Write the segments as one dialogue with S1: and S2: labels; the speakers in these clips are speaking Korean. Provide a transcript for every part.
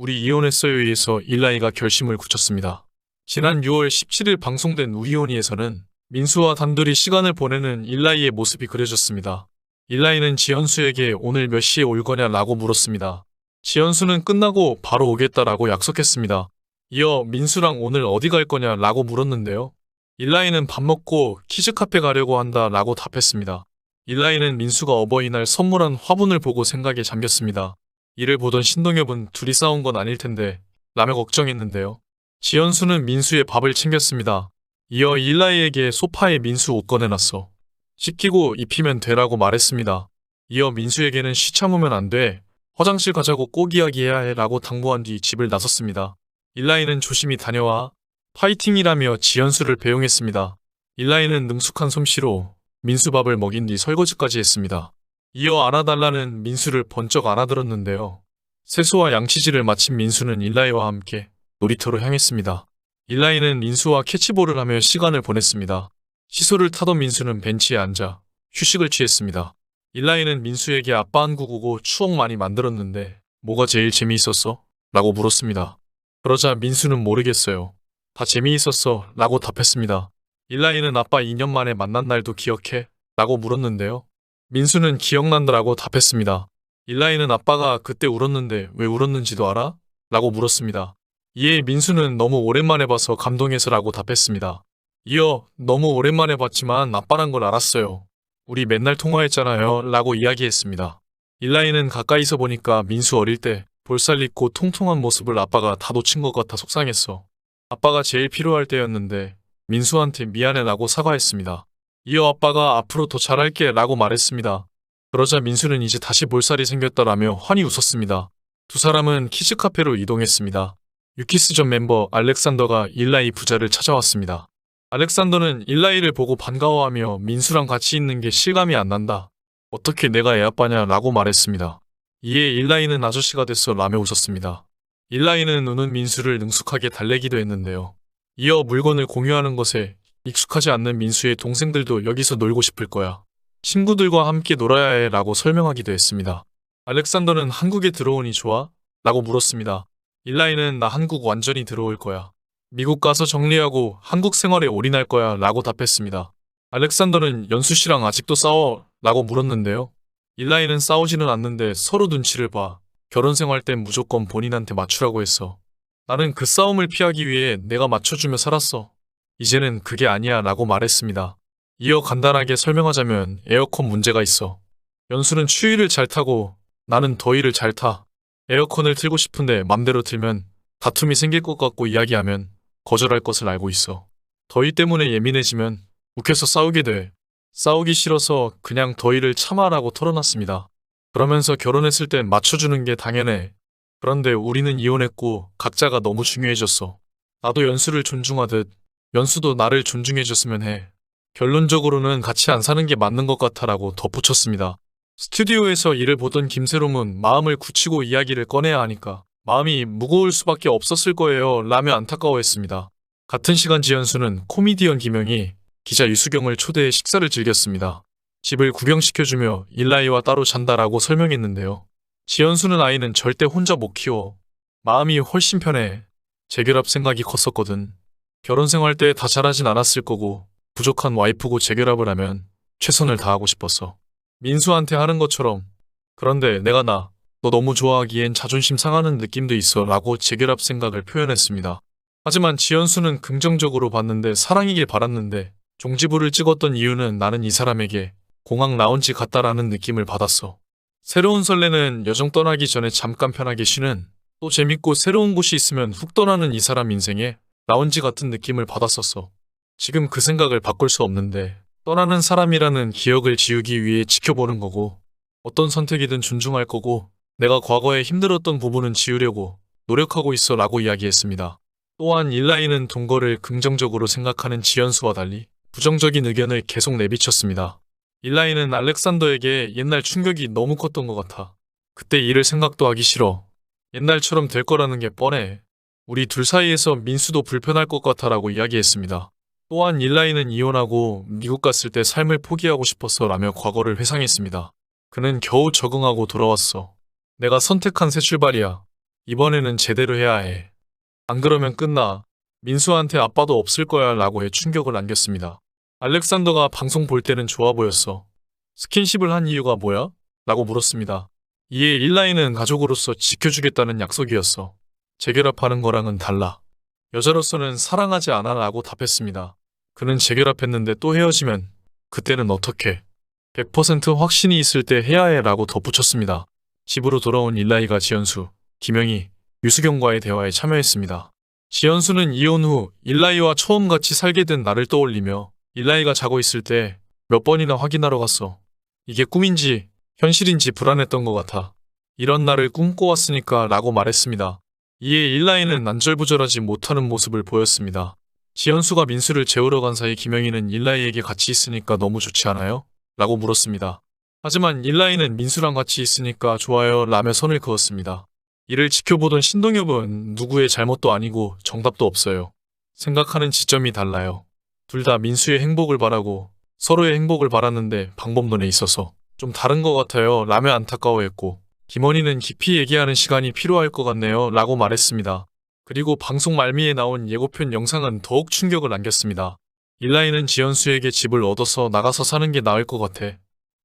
S1: 우리 이혼했어요에서 일라이가 결심을 굳혔습니다. 지난 6월 17일 방송된 우리 이혼이에서는 민수와 단둘이 시간을 보내는 일라이의 모습이 그려졌습니다. 일라이는 지연수에게 오늘 몇 시에 올 거냐라고 물었습니다. 지연수는 끝나고 바로 오겠다라고 약속했습니다. 이어 민수랑 오늘 어디 갈 거냐라고 물었는데요. 일라이는 밥 먹고 키즈카페 가려고 한다라고 답했습니다. 일라이는 민수가 어버이날 선물한 화분을 보고 생각에 잠겼습니다. 이를 보던 신동엽은 둘이 싸운 건 아닐 텐데 라며 걱정했는데요. 지연수는 민수의 밥을 챙겼습니다. 이어 일라이에게 소파에 민수 옷 꺼내놨어. 씻기고 입히면 되라고 말했습니다. 이어 민수에게는 쉬참으면 안 돼. 화장실 가자고 꼭 이야기해야 해 라고 당부한 뒤 집을 나섰습니다. 일라이는 조심히 다녀와 파이팅이라며 지연수를 배웅했습니다. 일라이는 능숙한 솜씨로 민수 밥을 먹인 뒤 설거지까지 했습니다. 이어 안아달라는 민수를 번쩍 안아들었는데요. 세수와 양치질을 마친 민수는 일라이와 함께 놀이터로 향했습니다. 일라이는 민수와 캐치볼을 하며 시간을 보냈습니다. 시소를 타던 민수는 벤치에 앉아 휴식을 취했습니다. 일라이는 민수에게 아빠 한국어고 추억 많이 만들었는데 뭐가 제일 재미있었어? 라고 물었습니다. 그러자 민수는 모르겠어요. 다 재미있었어 라고 답했습니다. 일라이는 아빠 2년 만에 만난 날도 기억해? 라고 물었는데요. 민수는 기억난다라고 답했습니다. 일라이는 아빠가 그때 울었는데 왜 울었는지도 알아? 라고 물었습니다. 이에 민수는 너무 오랜만에 봐서 감동해서 라고 답했습니다. 이어 너무 오랜만에 봤지만 아빠란 걸 알았어요. 우리 맨날 통화했잖아요 라고 이야기했습니다. 일라이는 가까이서 보니까 민수 어릴 때 볼살 있고 통통한 모습을 아빠가 다 놓친 것 같아 속상했어. 아빠가 제일 필요할 때였는데 민수한테 미안해 라고 사과했습니다. 이어 아빠가 앞으로 더 잘할게 라고 말했습니다. 그러자 민수는 이제 다시 볼살이 생겼다라며 환히 웃었습니다. 두 사람은 키즈카페로 이동했습니다. 유키스 전 멤버 알렉산더가 일라이 부자를 찾아왔습니다. 알렉산더는 일라이를 보고 반가워하며 민수랑 같이 있는 게 실감이 안 난다. 어떻게 내가 애 아빠냐 라고 말했습니다. 이에 일라이는 아저씨가 됐어 라며 웃었습니다. 일라이는 우는 민수를 능숙하게 달래기도 했는데요. 이어 물건을 공유하는 것에 익숙하지 않는 민수의 동생들도 여기서 놀고 싶을 거야. 친구들과 함께 놀아야 해 라고 설명하기도 했습니다. 알렉산더는 한국에 들어오니 좋아? 라고 물었습니다. 일라이는 나 한국 완전히 들어올 거야. 미국 가서 정리하고 한국 생활에 올인할 거야 라고 답했습니다. 알렉산더는 연수 씨랑 아직도 싸워? 라고 물었는데요. 일라이는 싸우지는 않는데 서로 눈치를 봐. 결혼 생활 땐 무조건 본인한테 맞추라고 했어. 나는 그 싸움을 피하기 위해 내가 맞춰주며 살았어. 이제는 그게 아니야 라고 말했습니다. 이어 간단하게 설명하자면 에어컨 문제가 있어. 연수는 추위를 잘 타고 나는 더위를 잘 타. 에어컨을 틀고 싶은데 맘대로 틀면 다툼이 생길 것 같고 이야기하면 거절할 것을 알고 있어. 더위 때문에 예민해지면 욱해서 싸우게 돼. 싸우기 싫어서 그냥 더위를 참아라고 털어놨습니다. 그러면서 결혼했을 땐 맞춰주는 게 당연해. 그런데 우리는 이혼했고 각자가 너무 중요해졌어. 나도 연수를 존중하듯 연수도 나를 존중해줬으면 해. 결론적으로는 같이 안 사는 게 맞는 것 같아라고 덧붙였습니다. 스튜디오에서 일을 보던 김세롬은 마음을 굳히고 이야기를 꺼내야 하니까 마음이 무거울 수밖에 없었을 거예요 라며 안타까워했습니다. 같은 시간 지연수는 코미디언 김영희, 기자 유수경을 초대해 식사를 즐겼습니다. 집을 구경시켜주며 일라이와 따로 잔다라고 설명했는데요. 지연수는 아이는 절대 혼자 못 키워. 마음이 훨씬 편해. 재결합 생각이 컸었거든. 결혼 생활 때 다 잘하진 않았을 거고 부족한 와이프고 재결합을 하면 최선을 다하고 싶었어. 민수한테 하는 것처럼. 그런데 내가 너 너무 좋아하기엔 자존심 상하는 느낌도 있어 라고 재결합 생각을 표현했습니다. 하지만 지연수는 긍정적으로 봤는데 사랑이길 바랐는데 종지부를 찍었던 이유는 나는 이 사람에게 공항 라운지 같다라는 느낌을 받았어. 새로운 설레는 여정 떠나기 전에 잠깐 편하게 쉬는 또 재밌고 새로운 곳이 있으면 훅 떠나는 이 사람 인생에 라운지 같은 느낌을 받았었어. 지금 그 생각을 바꿀 수 없는데 떠나는 사람이라는 기억을 지우기 위해 지켜보는 거고 어떤 선택이든 존중할 거고 내가 과거에 힘들었던 부분은 지우려고 노력하고 있어 라고 이야기했습니다. 또한 일라이는 동거를 긍정적으로 생각하는 지연수와 달리 부정적인 의견을 계속 내비쳤습니다. 일라이는 알렉산더에게 옛날 충격이 너무 컸던 것 같아. 그때 일을 생각도 하기 싫어. 옛날처럼 될 거라는 게 뻔해. 우리 둘 사이에서 민수도 불편할 것 같아라고 이야기했습니다. 또한 일라이는 이혼하고 미국 갔을 때 삶을 포기하고 싶었어 라며 과거를 회상했습니다. 그는 겨우 적응하고 돌아왔어. 내가 선택한 새 출발이야. 이번에는 제대로 해야 해. 안 그러면 끝나. 민수한테 아빠도 없을 거야 라고 해 충격을 안겼습니다. 알렉산더가 방송 볼 때는 좋아 보였어. 스킨십을 한 이유가 뭐야? 라고 물었습니다. 이에 일라이는 가족으로서 지켜주겠다는 약속이었어. 재결합하는 거랑은 달라. 여자로서는 사랑하지 않아 라고 답했습니다. 그는 재결합했는데 또 헤어지면 그때는 어떻게? 100% 확신이 있을 때 해야 해 라고 덧붙였습니다. 집으로 돌아온 일라이가 지연수, 김영희, 유수경과의 대화에 참여했습니다. 지연수는 이혼 후 일라이와 처음 같이 살게 된 날을 떠올리며 일라이가 자고 있을 때 몇 번이나 확인하러 갔어. 이게 꿈인지 현실인지 불안했던 것 같아. 이런 날을 꿈꿔왔으니까 라고 말했습니다. 이에 일라이는 안절부절하지 못하는 모습을 보였습니다. 지연수가 민수를 재우러 간 사이 김영희는 일라이에게 같이 있으니까 너무 좋지 않아요? 라고 물었습니다. 하지만 일라이는 민수랑 같이 있으니까 좋아요 라며 선을 그었습니다. 이를 지켜보던 신동엽은 누구의 잘못도 아니고 정답도 없어요. 생각하는 지점이 달라요. 둘 다 민수의 행복을 바라고 서로의 행복을 바랐는데 방법론에 있어서 좀 다른 것 같아요 라며 안타까워했고 김원희는 깊이 얘기하는 시간이 필요할 것 같네요 라고 말했습니다. 그리고 방송 말미에 나온 예고편 영상은 더욱 충격을 안겼습니다. 일라이는 지연수에게 집을 얻어서 나가서 사는 게 나을 것 같아.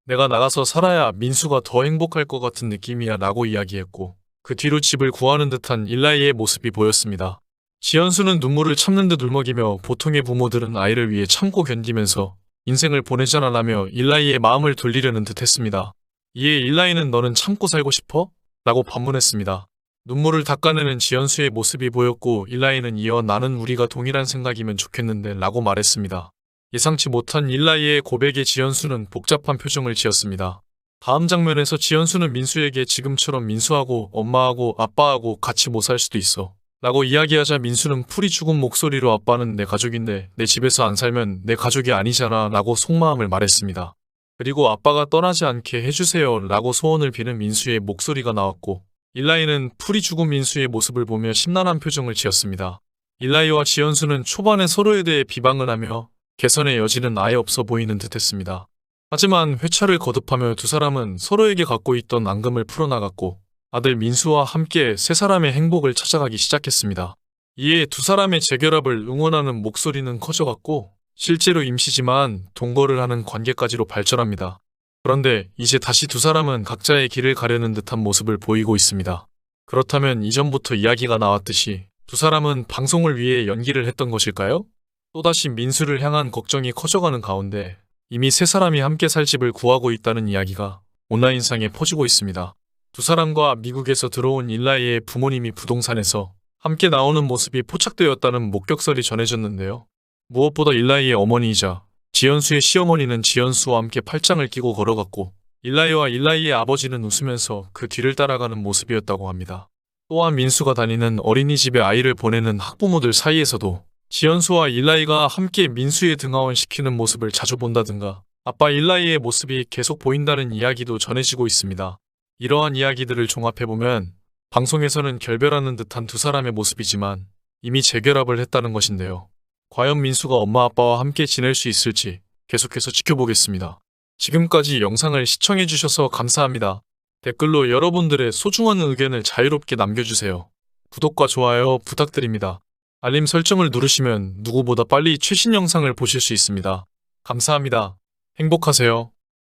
S1: 내가 나가서 살아야 민수가 더 행복할 것 같은 느낌이야 라고 이야기했고 그 뒤로 집을 구하는 듯한 일라이의 모습이 보였습니다. 지연수는 눈물을 참는 듯 울먹이며 보통의 부모들은 아이를 위해 참고 견디면서 인생을 보내잖아 라며 일라이의 마음을 돌리려는 듯 했습니다. 이에 일라이는 너는 참고 살고 싶어? 라고 반문했습니다. 눈물을 닦아내는 지연수의 모습이 보였고 일라이는 이어 나는 우리가 동일한 생각이면 좋겠는데 라고 말했습니다. 예상치 못한 일라이의 고백에 지연수는 복잡한 표정을 지었습니다. 다음 장면에서 지연수는 민수에게 지금처럼 민수하고 엄마하고 아빠하고 같이 못 살 수도 있어 라고 이야기하자 민수는 풀이 죽은 목소리로 아빠는 내 가족인데 내 집에서 안 살면 내 가족이 아니잖아 라고 속마음을 말했습니다. 그리고 아빠가 떠나지 않게 해주세요 라고 소원을 비는 민수의 목소리가 나왔고 일라이는 풀이 죽은 민수의 모습을 보며 심란한 표정을 지었습니다. 일라이와 지연수는 초반에 서로에 대해 비방을 하며 개선의 여지는 아예 없어 보이는 듯했습니다. 하지만 회차를 거듭하며 두 사람은 서로에게 갖고 있던 앙금을 풀어나갔고 아들 민수와 함께 세 사람의 행복을 찾아가기 시작했습니다. 이에 두 사람의 재결합을 응원하는 목소리는 커져갔고 실제로 임시지만 동거를 하는 관계까지로 발전합니다. 그런데 이제 다시 두 사람은 각자의 길을 가려는 듯한 모습을 보이고 있습니다. 그렇다면 이전부터 이야기가 나왔듯이 두 사람은 방송을 위해 연기를 했던 것일까요? 또다시 민수를 향한 걱정이 커져가는 가운데 이미 세 사람이 함께 살 집을 구하고 있다는 이야기가 온라인상에 퍼지고 있습니다. 두 사람과 미국에서 들어온 일라이의 부모님이 부동산에서 함께 나오는 모습이 포착되었다는 목격설이 전해졌는데요. 무엇보다 일라이의 어머니이자 지연수의 시어머니는 지연수와 함께 팔짱을 끼고 걸어갔고 일라이와 일라이의 아버지는 웃으면서 그 뒤를 따라가는 모습이었다고 합니다. 또한 민수가 다니는 어린이집에 아이를 보내는 학부모들 사이에서도 지연수와 일라이가 함께 민수의 등하원 시키는 모습을 자주 본다든가 아빠 일라이의 모습이 계속 보인다는 이야기도 전해지고 있습니다. 이러한 이야기들을 종합해보면 방송에서는 결별하는 듯한 두 사람의 모습이지만 이미 재결합을 했다는 것인데요. 과연 민수가 엄마 아빠와 함께 지낼 수 있을지 계속해서 지켜보겠습니다. 지금까지 영상을 시청해주셔서 감사합니다. 댓글로 여러분들의 소중한 의견을 자유롭게 남겨주세요. 구독과 좋아요 부탁드립니다. 알림 설정을 누르시면 누구보다 빨리 최신 영상을 보실 수 있습니다. 감사합니다. 행복하세요.